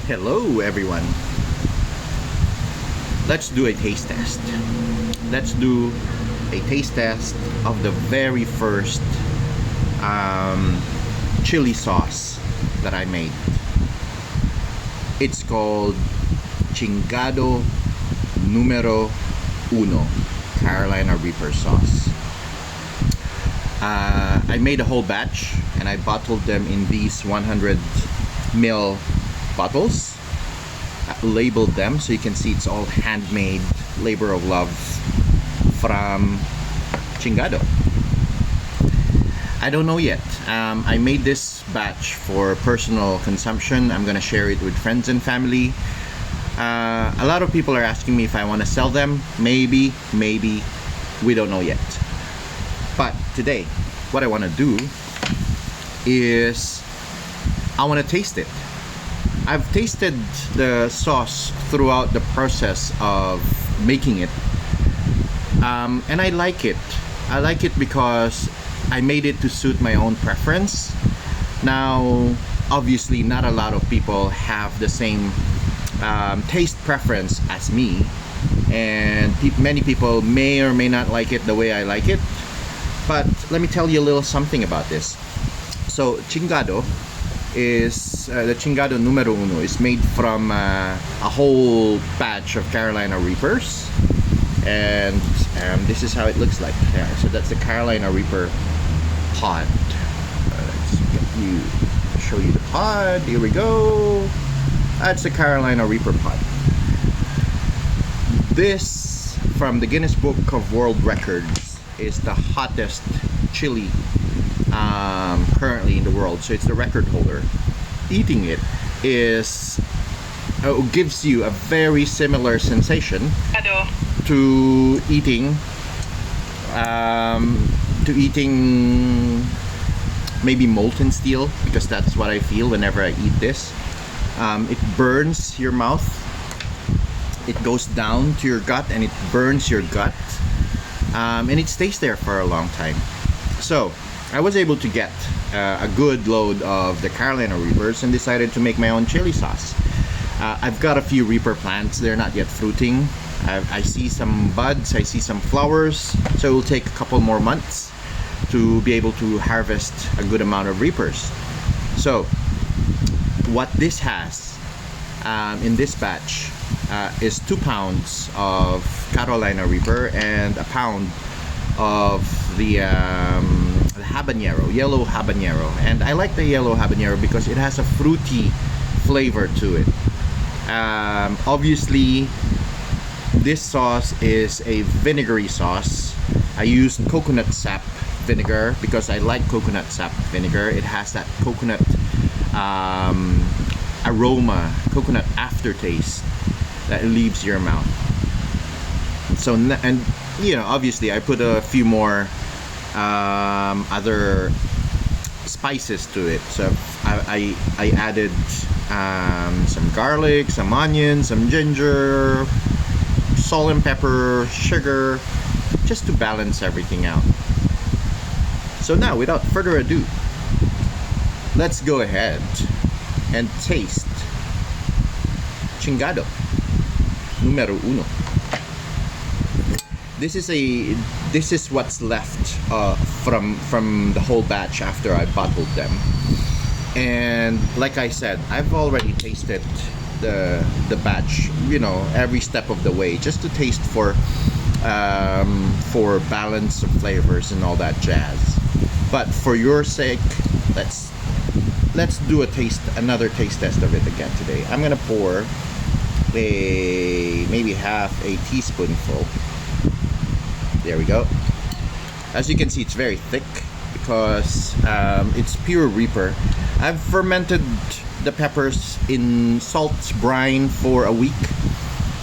Hello everyone. Let's do a taste test. Let's do a taste test of the very first chili sauce that I made. It's called Chingado Numero Uno Carolina Reaper sauce. I made a whole batch and I bottled them in these 100 ml bottles. Labeled them so you can see it's all handmade, labor of love from Chingado. I don't know yet. I made this batch for personal consumption. I'm gonna share it with friends and family. A lot of people are asking me if I want to sell them. Maybe, we don't know yet. But today, what I want to do is I want to taste it. I've tasted the sauce throughout the process of making it, and I like it. I like it because I made it to suit my own preference. Now, obviously, not a lot of people have the same taste preference as me, and many people may or may not like it the way I like it. But let me tell you a little something about this. So, Chingado is the Chingado Numero Uno is made from a whole batch of Carolina Reapers, and this is how it looks like. Yeah, so that's the Carolina Reaper pod. Show you the pod. Here we go. That's the Carolina Reaper pod. This, from the Guinness Book of World Records, is the hottest chili currently in the world, so it's the record holder. Eating it is gives you a very similar sensation to eating maybe molten steel, because that's what I feel whenever I eat this. It burns your mouth, it goes down to your gut and it burns your gut, and it stays there for a long time. So I was able to get a good load of the Carolina Reapers and decided to make my own chili sauce. I've got a few Reaper plants. They're not yet fruiting. I see some buds, I see some flowers, so it will take a couple more months to be able to harvest a good amount of Reapers. So what this has in this batch is 2 pounds of Carolina Reaper and a pound of the habanero, yellow habanero. And I like the yellow habanero because it has a fruity flavor to it. Obviously, this sauce is a vinegary sauce. I used coconut sap vinegar because I like coconut sap vinegar. It has that coconut aroma, coconut aftertaste that leaves your mouth. So, and you know, obviously I put a few more other spices to it. So I added some garlic, some onion, some ginger, salt and pepper, sugar, just to balance everything out. So now, without further ado, let's go ahead and taste Chingado Numero Uno. This is what's left from the whole batch after I bottled them. And like I said, I've already tasted the batch, you know, every step of the way, just to taste for balance of flavors and all that jazz. But for your sake, let's do another taste test of it again today. I'm gonna pour maybe half a teaspoonful. There we go. As you can see, it's very thick because it's pure Reaper. I've fermented the peppers in salt brine for a week.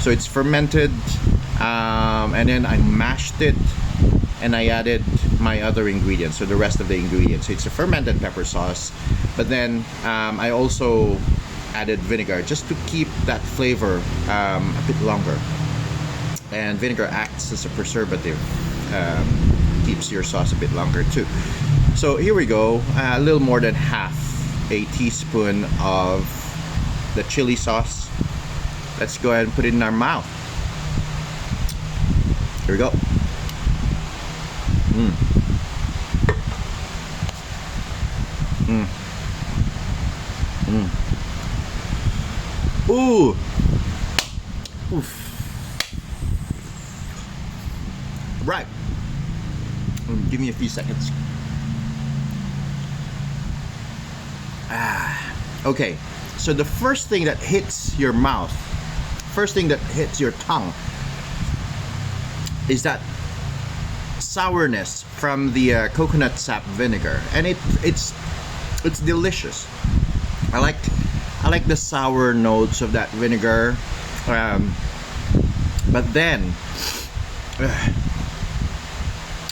So it's fermented, and then I mashed it and I added my other ingredients, so the rest of the ingredients. So it's a fermented pepper sauce, but then I also added vinegar just to keep that flavor a bit longer. And vinegar acts as a preservative, keeps your sauce a bit longer too. So here we go, a little more than half a teaspoon of the chili sauce. Let's go ahead and put it in our mouth. Here we go. Mm. Mm. Mm. Ooh. Oof. Right. Give me a few seconds. Okay. So the first thing that hits your mouth, first thing that hits your tongue, is that sourness from the coconut sap vinegar, and it's delicious. I like the sour notes of that vinegar, but then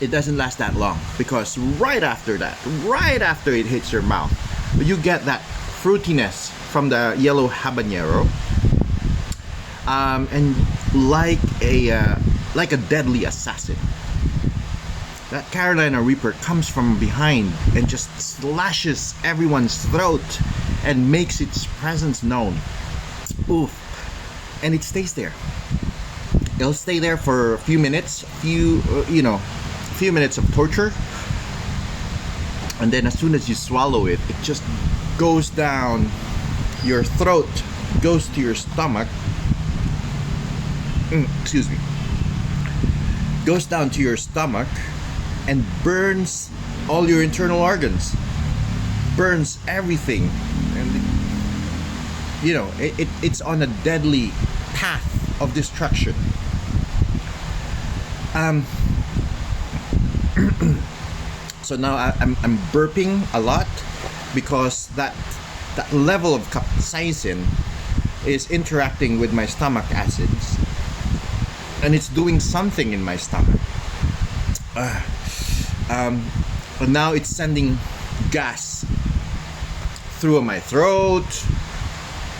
it doesn't last that long, because right after it hits your mouth, you get that fruitiness from the yellow habanero, and like a deadly assassin, that Carolina Reaper comes from behind and just slashes everyone's throat and makes its presence known. Oof. And it stays there. It'll stay there for a few minutes, few minutes of torture. And then as soon as you swallow it, it just goes down your throat, goes to your stomach. Excuse me. Goes down to your stomach and burns all your internal organs. Burns everything. And it's on a deadly path of destruction. So now I'm burping a lot, because that level of capsaicin is interacting with my stomach acids, and it's doing something in my stomach. But now it's sending gas through my throat.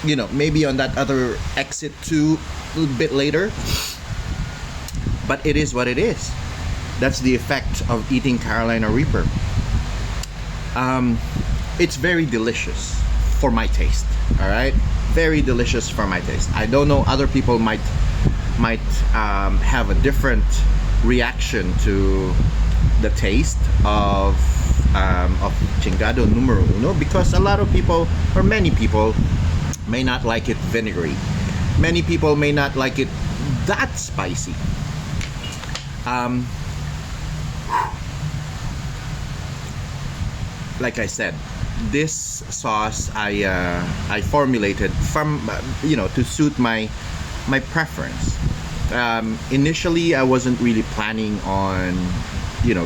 Maybe on that other exit too, a little bit later. But it is what it is. That's the effect of eating Carolina Reaper. It's very delicious for my taste. All right, very delicious for my taste. I don't know, other people might have a different reaction to the taste of Chingado Numero Uno, because a lot of people, or many people, may not like it vinegary. Many people may not like it that spicy. Like I said, this sauce I formulated from to suit my preference. Initially, I wasn't really planning on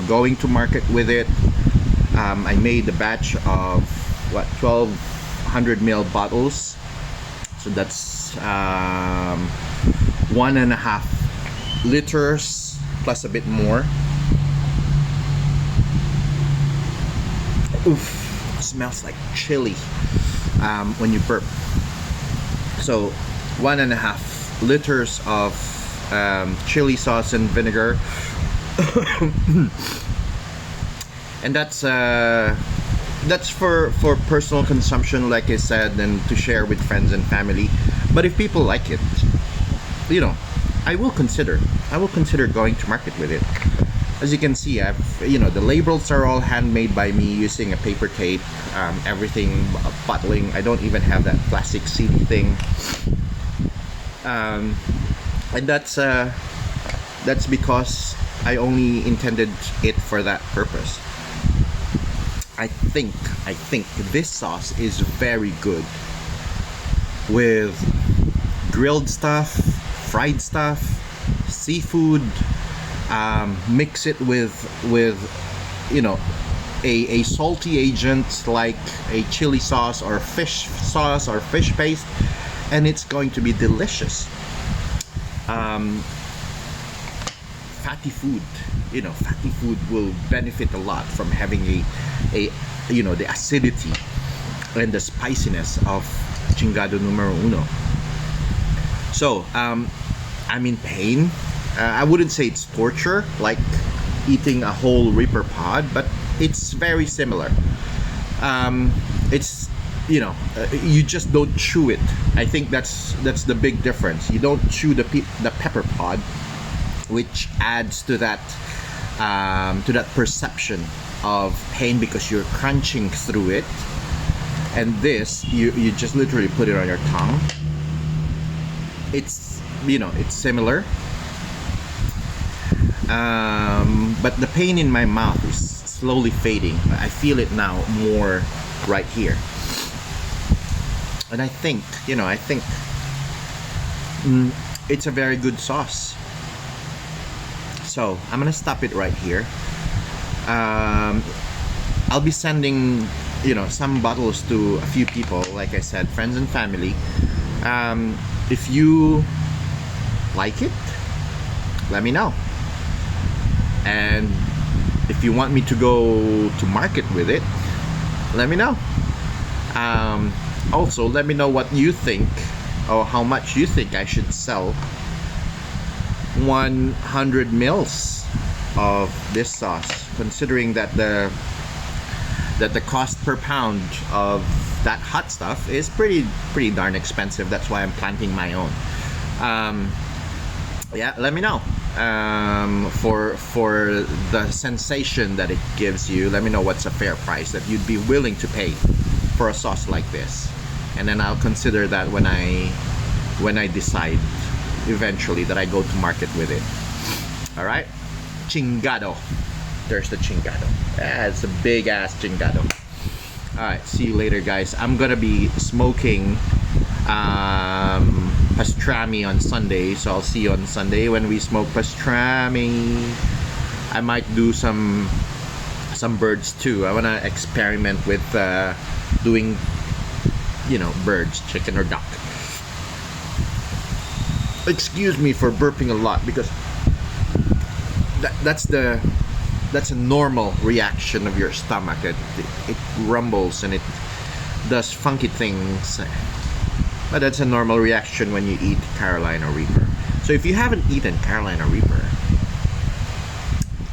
going to market with it. I made a batch of 1,200 ml bottles, so that's 1.5 liters plus a bit more. Oof, smells like chili when you burp. So 1.5 liters of chili sauce and vinegar. And that's for personal consumption, like I said, and to share with friends and family. But if people like it, I will consider going to market with it. As you can see, the labels are all handmade by me using a paper tape, everything, bottling. I don't even have that plastic CD thing, and that's because I only intended it for that purpose. I think this sauce is very good with grilled stuff, fried stuff, seafood. Mix it with a salty agent like a chili sauce or fish sauce or fish paste, and it's going to be delicious. Fatty food will benefit a lot from having the acidity and the spiciness of Chingado Numero Uno. So I'm in pain. I wouldn't say it's torture, like eating a whole Reaper pod, but it's very similar. It's you just don't chew it. I think that's the big difference. You don't chew the pepper pod, which adds to that perception of pain because you're crunching through it. And this, you just literally put it on your tongue. It's it's similar, but the pain in my mouth is slowly fading. I feel it now more right here. And I think it's a very good sauce. So I'm gonna stop it right here. I'll be sending some bottles to a few people, like I said, friends and family. If you like it, let me know. And if you want me to go to market with it, let me know. Also, let me know what you think, or how much you think I should sell 100 mils of this sauce, considering that the cost per pound of that hot stuff is pretty darn expensive. That's why I'm planting my own. Yeah, let me know. For the sensation that it gives you, let me know what's a fair price that you'd be willing to pay for a sauce like this, and then I'll consider that when I decide eventually that I go to market with it. All right, Chingado. There's the Chingado. It's a big ass Chingado. All right, see you later, guys. I'm gonna be smoking pastrami on Sunday, so I'll see you on Sunday when we smoke pastrami. I might do some birds too. I wanna experiment with doing birds, chicken or duck. Excuse me for burping a lot, because that's a normal reaction of your stomach. It rumbles and it does funky things, but that's a normal reaction when you eat Carolina Reaper. So if you haven't eaten Carolina Reaper,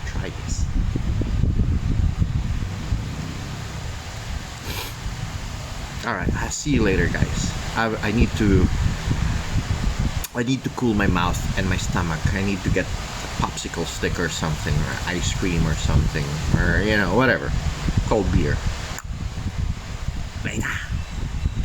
try this. Alright, I'll see you later, guys. I need to cool my mouth and my stomach. I need to get a popsicle stick or something, or ice cream or something, or whatever. Cold beer. Later.